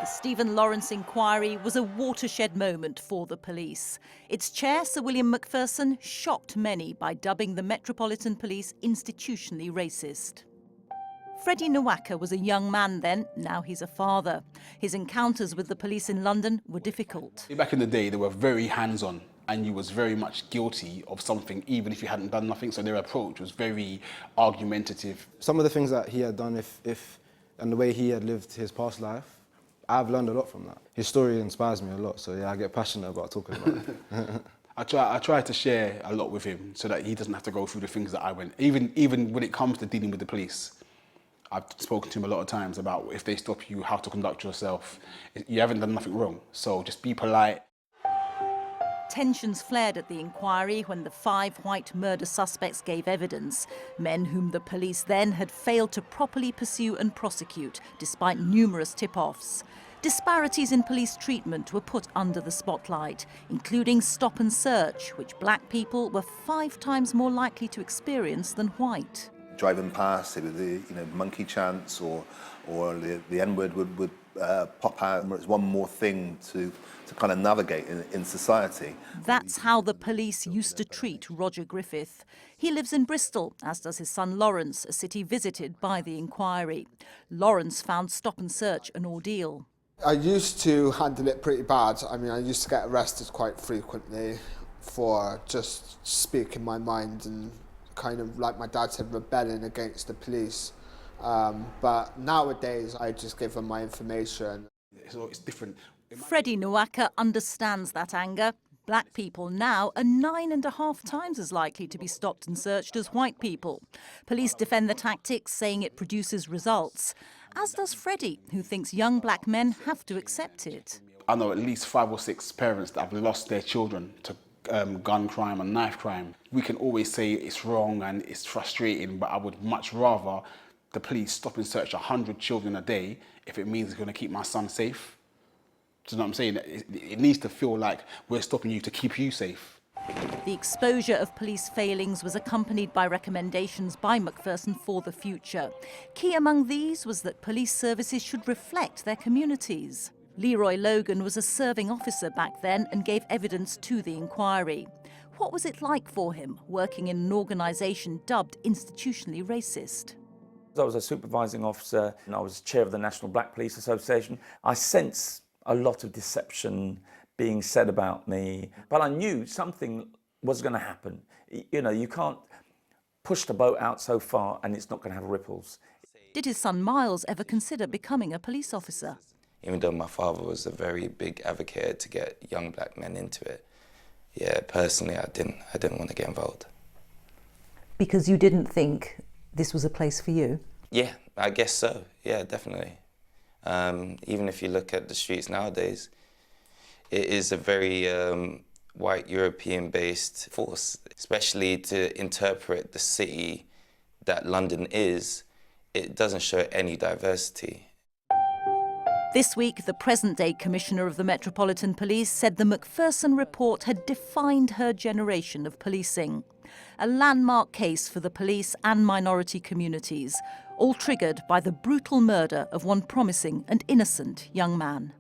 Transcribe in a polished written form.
The Stephen Lawrence inquiry was a watershed moment for the police. Its chair, Sir William Macpherson, shocked many by dubbing the Metropolitan Police institutionally racist. Freddie Nwaka was a young man then, now he's a father. His encounters with the police in London were difficult. Back in the day, they were very hands-on, and you was very much guilty of something, even if you hadn't done nothing, so their approach was very argumentative. Some of the things that he had done, and the way he had lived his past life, I've learned a lot from that. His story inspires me a lot, so yeah, I get passionate about talking about it. I try to share a lot with him so that he doesn't have to go through the things that I went. Even when it comes to dealing with the police, I've spoken to him a lot of times about if they stop you, how to conduct yourself. You haven't done nothing wrong, so just be polite. Tensions flared at the inquiry when the 5 white murder suspects gave evidence, men whom the police then had failed to properly pursue and prosecute, despite numerous tip-offs. Disparities in police treatment were put under the spotlight, including stop and search, which black people were 5 times more likely to experience than white. Driving past, it was the monkey chants or the N-word would pop out. It's one more thing to kind of navigate in society. That's how the police used to treat Roger Griffith. He lives in Bristol, as does his son Lawrence, a city visited by the inquiry. Lawrence found stop and search an ordeal. I used to handle it pretty bad. I mean, I used to get arrested quite frequently for just speaking my mind and kind of, like my dad said, rebelling against the police. But nowadays, I just give them my information. It's different. Freddie Nwaka understands that anger. Black people now are 9.5 times as likely to be stopped and searched as white people. Police defend the tactics, saying it produces results. As does Freddie, who thinks young black men have to accept it. I know at least 5 or 6 parents that have lost their children to gun crime and knife crime. We can always say it's wrong and it's frustrating, but I would much rather the police stop and search 100 children a day if it means it's going to keep my son safe. Do you know what I'm saying? It needs to feel like we're stopping you to keep you safe. The exposure of police failings was accompanied by recommendations by Macpherson for the future. Key among these was that police services should reflect their communities. Leroy Logan was a serving officer back then and gave evidence to the inquiry. What was it like for him, working in an organisation dubbed institutionally racist? I was a supervising officer and I was chair of the National Black Police Association. I sensed a lot of deception being said about me, but I knew something was going to happen. You know, you can't push the boat out so far and it's not going to have ripples. Did his son Miles ever consider becoming a police officer? Even though my father was a very big advocate to get young black men into it, yeah, personally, I didn't want to get involved. Because you didn't think this was a place for you? Yeah, I guess so. Yeah, definitely. Even if you look at the streets nowadays, it is a very white European-based force, especially to interpret the city that London is. It doesn't show any diversity. This week, the present-day Commissioner of the Metropolitan Police said the Macpherson report had defined her generation of policing. A landmark case for the police and minority communities, all triggered by the brutal murder of one promising and innocent young man.